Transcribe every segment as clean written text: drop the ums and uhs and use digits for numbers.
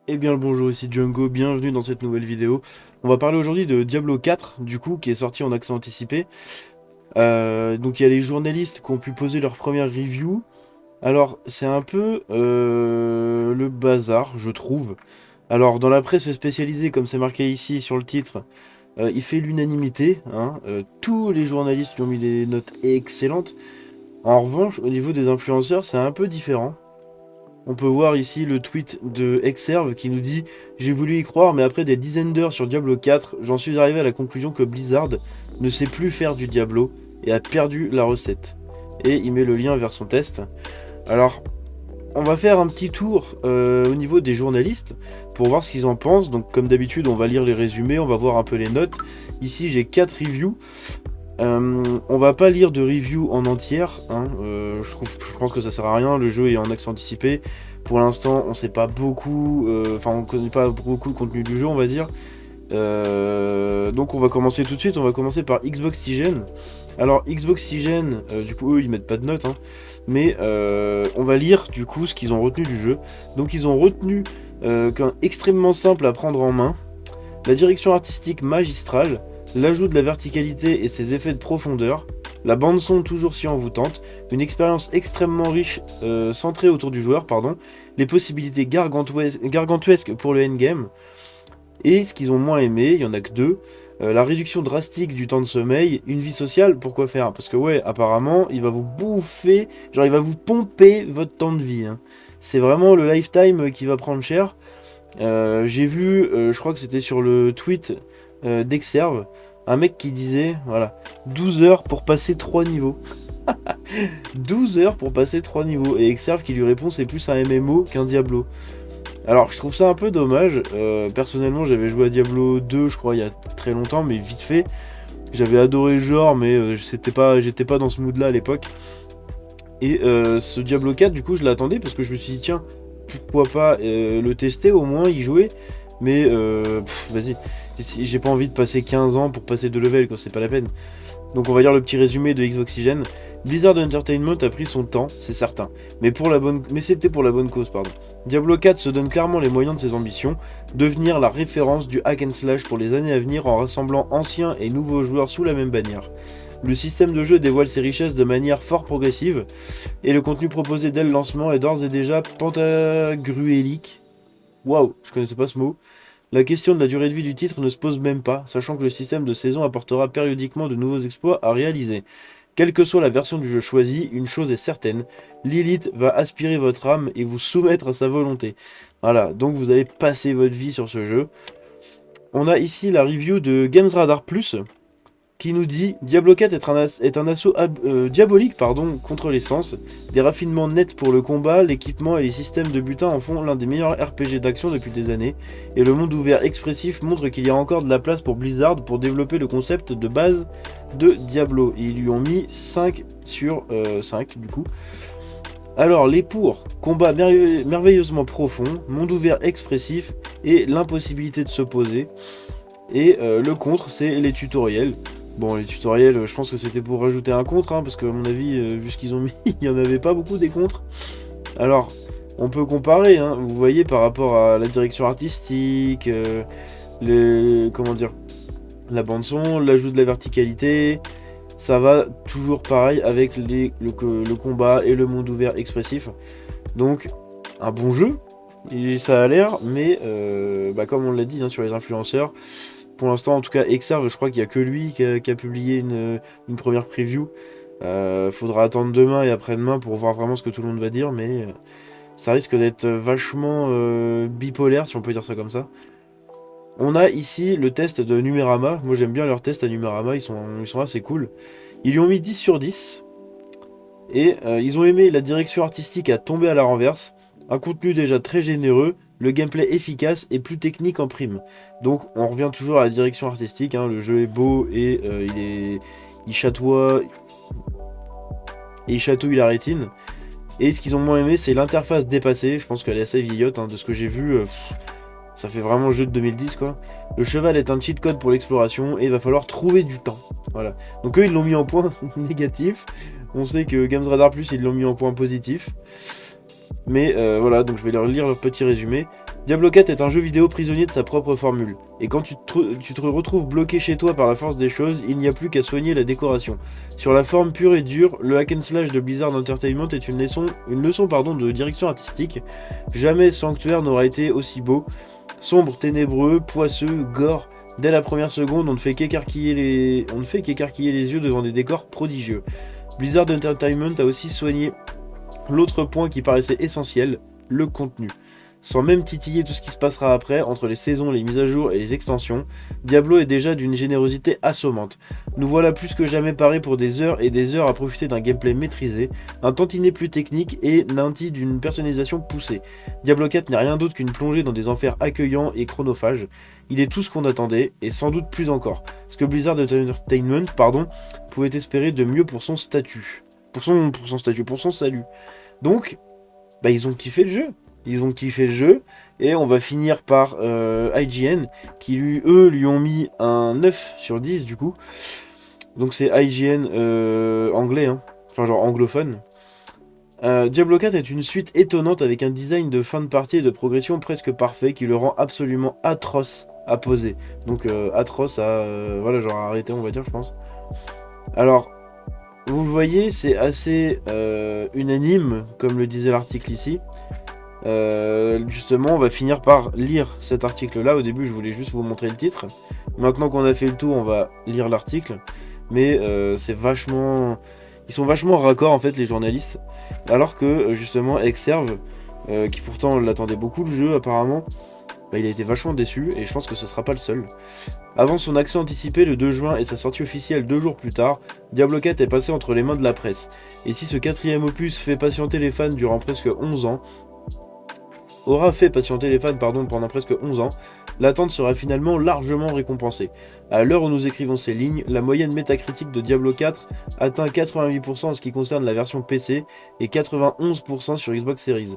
Eh bien le bonjour, ici Django, bienvenue dans cette nouvelle vidéo. On va parler aujourd'hui de Diablo 4, du coup, qui est sorti en accès anticipé. Donc il y a les journalistes qui ont pu poser leur première review. Alors c'est un peu le bazar, je trouve. Alors dans la presse spécialisée, comme c'est marqué ici sur le titre, il fait l'unanimité, hein. Tous les journalistes lui ont mis des notes excellentes. En revanche, au niveau des influenceurs, c'est un peu différent. On peut voir ici le tweet de Exerve qui nous dit: J'ai voulu y croire, mais après des dizaines d'heures sur Diablo 4, j'en suis arrivé à la conclusion que Blizzard ne sait plus faire du Diablo et a perdu la recette. Et il met le lien vers son test. Alors, on va faire un petit tour au niveau des journalistes pour voir ce qu'ils en pensent. Donc, comme d'habitude, on va lire les résumés, on va voir un peu les notes. Ici, j'ai 4 reviews. On va pas lire de review en entière, hein. Je pense que ça sert à rien. Le jeu est en accès anticipé. Pour l'instant, on sait pas beaucoup, enfin, on connaît pas beaucoup le contenu du jeu, on va dire. Donc, on va commencer tout de suite. On va commencer par Xboxygen. Alors, Xboxygen, du coup, eux, ils mettent pas de notes, hein, mais on va lire du coup ce qu'ils ont retenu du jeu. Donc, ils ont retenu qu'un extrêmement simple à prendre en main, la direction artistique magistrale, l'ajout de la verticalité et ses effets de profondeur, la bande-son toujours si envoûtante, une expérience extrêmement riche centrée autour du joueur, pardon, les possibilités gargantuesques pour le endgame, et ce qu'ils ont moins aimé, il y en a que deux, la réduction drastique du temps de sommeil, une vie sociale, pourquoi faire? Parce que ouais, apparemment, il va vous bouffer, genre il va vous pomper votre temps de vie, hein. C'est vraiment le lifetime qui va prendre cher. J'ai vu, je crois que c'était sur le tweet d'Exerve, un mec qui disait, voilà, 12 heures pour passer 3 niveaux. 12 heures pour passer 3 niveaux. Et Exerve qui lui répond, c'est plus un MMO qu'un Diablo. Alors, je trouve ça un peu dommage. Personnellement, j'avais joué à Diablo 2, je crois, il y a très longtemps, mais vite fait. J'avais adoré le genre, mais j'étais pas dans ce mood-là à l'époque. Et ce Diablo 4, du coup, je l'attendais parce que je me suis dit, tiens, pourquoi pas le tester au moins, y jouer. Mais vas-y, j'ai pas envie de passer 15 ans pour passer de level, quoi, c'est pas la peine. Donc on va lire le petit résumé de Xboxygen. Blizzard Entertainment a pris son temps, c'est certain, mais c'était pour la bonne cause, pardon. Diablo 4 se donne clairement les moyens de ses ambitions, devenir la référence du hack and slash pour les années à venir en rassemblant anciens et nouveaux joueurs sous la même bannière. Le système de jeu dévoile ses richesses de manière fort progressive, et le contenu proposé dès le lancement est d'ores et déjà pentagruélique. Waouh, je connaissais pas ce mot. La question de la durée de vie du titre ne se pose même pas, sachant que le système de saison apportera périodiquement de nouveaux exploits à réaliser. Quelle que soit la version du jeu choisie, une chose est certaine, Lilith va aspirer votre âme et vous soumettre à sa volonté. Voilà, donc vous allez passer votre vie sur ce jeu. On a ici la review de Games Radar Plus, qui nous dit: Diablo 4 est un assaut diabolique, pardon, contre l'essence. Des raffinements nets pour le combat, l'équipement et les systèmes de butin en font l'un des meilleurs RPG d'action depuis des années. Et le monde ouvert expressif montre qu'il y a encore de la place pour Blizzard pour développer le concept de base de Diablo. Et ils lui ont mis 5 sur 5 du coup. Alors les pour: combat merveilleusement profond, monde ouvert expressif et l'impossibilité de s'opposer. Et le contre, c'est les tutoriels. Bon, les tutoriels, je pense que c'était pour rajouter un contre, hein, parce qu'à mon avis, vu ce qu'ils ont mis, il n'y en avait pas beaucoup des contres. Alors, on peut comparer, hein, vous voyez, par rapport à la direction artistique, comment dire, la bande-son, l'ajout de la verticalité, ça va toujours pareil avec le combat et le monde ouvert expressif. Donc, un bon jeu, et ça a l'air, mais comme on l'a dit, hein, sur les influenceurs, pour l'instant, en tout cas, Exerve, je crois qu'il n'y a que lui qui a publié une première preview. Faudra attendre demain et après-demain pour voir vraiment ce que tout le monde va dire, mais ça risque d'être vachement bipolaire, si on peut dire ça comme ça. On a ici le test de Numérama. Moi, j'aime bien leurs tests à Numérama, ils sont assez cool. Ils lui ont mis 10 sur 10. Et ils ont aimé la direction artistique à tomber à la renverse, un contenu déjà très généreux, le gameplay efficace et plus technique en prime. Donc on revient toujours à la direction artistique, hein, le jeu est beau et il chatoie et il chatouille la rétine. Et ce qu'ils ont moins aimé, c'est l'interface dépassée. Je pense qu'elle est assez vieillotte, hein, de ce que j'ai vu. Ça fait vraiment jeu de 2010 quoi. Le cheval est un cheat code pour l'exploration et il va falloir trouver du temps. Voilà. Donc eux ils l'ont mis en point négatif. On sait que Games Radar Plus ils l'ont mis en point positif. Mais voilà, donc je vais leur lire leur petit résumé. Diablo 4 est un jeu vidéo prisonnier de sa propre formule. Et quand tu te retrouves bloqué chez toi par la force des choses, il n'y a plus qu'à soigner la décoration. Sur la forme pure et dure, le hack and slash de Blizzard Entertainment est une leçon de direction artistique. Jamais Sanctuaire n'aura été aussi beau. Sombre, ténébreux, poisseux, gore. Dès la première seconde, on ne fait qu'écarquiller les yeux devant des décors prodigieux. Blizzard Entertainment a aussi soigné l'autre point qui paraissait essentiel, le contenu. Sans même titiller tout ce qui se passera après, entre les saisons, les mises à jour et les extensions, Diablo est déjà d'une générosité assommante. Nous voilà plus que jamais parés pour des heures et des heures à profiter d'un gameplay maîtrisé, un tantinet plus technique et nanti d'une personnalisation poussée. Diablo 4 n'est rien d'autre qu'une plongée dans des enfers accueillants et chronophages. Il est tout ce qu'on attendait, et sans doute plus encore. Ce que Blizzard Entertainment, pouvait espérer de mieux pour son statut. Pour son salut. Donc, bah, ils ont kiffé le jeu. Ils ont kiffé le jeu. Et on va finir par IGN, qui lui ont mis un 9 sur 10 du coup. Donc c'est IGN anglais, hein. Enfin genre anglophone. Diablo 4 est une suite étonnante avec un design de fin de partie et de progression presque parfait qui le rend absolument atroce à poser. Donc atroce à voilà, genre à arrêter on va dire je pense. Alors vous le voyez, c'est assez unanime, comme le disait l'article ici. Justement, on va finir par lire cet article-là. Au début, je voulais juste vous montrer le titre. Maintenant qu'on a fait le tour, on va lire l'article. Mais c'est vachement... Ils sont vachement raccord, en fait, les journalistes. Alors que, justement, Exerve, qui pourtant l'attendait beaucoup, le jeu, apparemment, bah, il a été vachement déçu, et je pense que ce sera pas le seul. Avant son accès anticipé le 2 juin et sa sortie officielle 2 jours plus tard, Diablo 4 est passé entre les mains de la presse. Et si ce quatrième opus fait patienter les fans durant presque 11 ans, pendant presque 11 ans, l'attente sera finalement largement récompensée. À l'heure où nous écrivons ces lignes, la moyenne métacritique de Diablo 4 atteint 88% en ce qui concerne la version PC et 91% sur Xbox Series.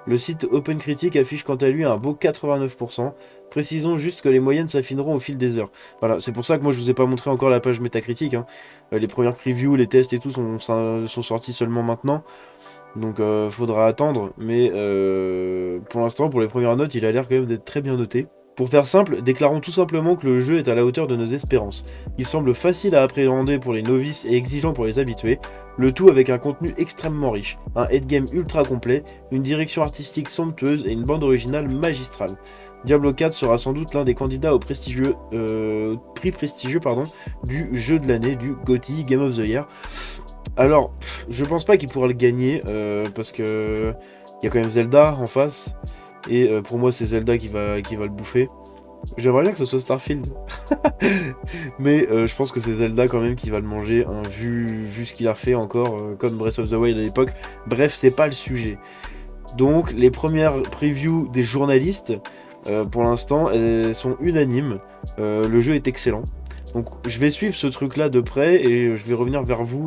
Le site OpenCritic affiche quant à lui un beau 89%. Précisons juste que les moyennes s'affineront au fil des heures. Voilà, c'est pour ça que moi je vous ai pas montré encore la page métacritique, hein. Les premières previews, les tests et tout sont sortis seulement maintenant. Donc faudra attendre. Mais pour l'instant, pour les premières notes, il a l'air quand même d'être très bien noté. Pour faire simple, déclarons tout simplement que le jeu est à la hauteur de nos espérances. Il semble facile à appréhender pour les novices et exigeant pour les habitués, le tout avec un contenu extrêmement riche, un endgame ultra complet, une direction artistique somptueuse et une bande originale magistrale. Diablo 4 sera sans doute l'un des candidats au prix prestigieux du jeu de l'année, du GOTY, Game of the Year. Alors, je pense pas qu'il pourra le gagner, parce que il y a quand même Zelda en face. Et pour moi, c'est Zelda qui va le bouffer. J'aimerais bien que ce soit Starfield. Mais je pense que c'est Zelda quand même qui va le manger, hein, vu ce qu'il a fait encore, comme Breath of the Wild à l'époque. Bref, c'est pas le sujet. Donc, les premières previews des journalistes, pour l'instant, elles sont unanimes. Le jeu est excellent. Donc, je vais suivre ce truc-là de près et je vais revenir vers vous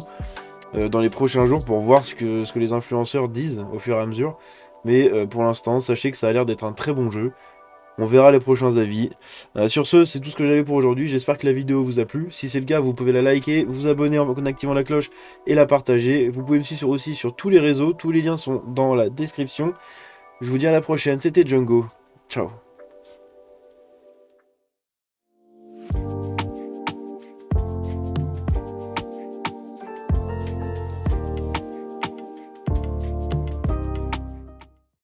dans les prochains jours pour voir ce que les influenceurs disent au fur et à mesure. Mais pour l'instant, sachez que ça a l'air d'être un très bon jeu. On verra les prochains avis. Sur ce, c'est tout ce que j'avais pour aujourd'hui. J'espère que la vidéo vous a plu. Si c'est le cas, vous pouvez la liker, vous abonner en activant la cloche et la partager. Vous pouvez me suivre aussi sur tous les réseaux. Tous les liens sont dans la description. Je vous dis à la prochaine. C'était Django. Ciao.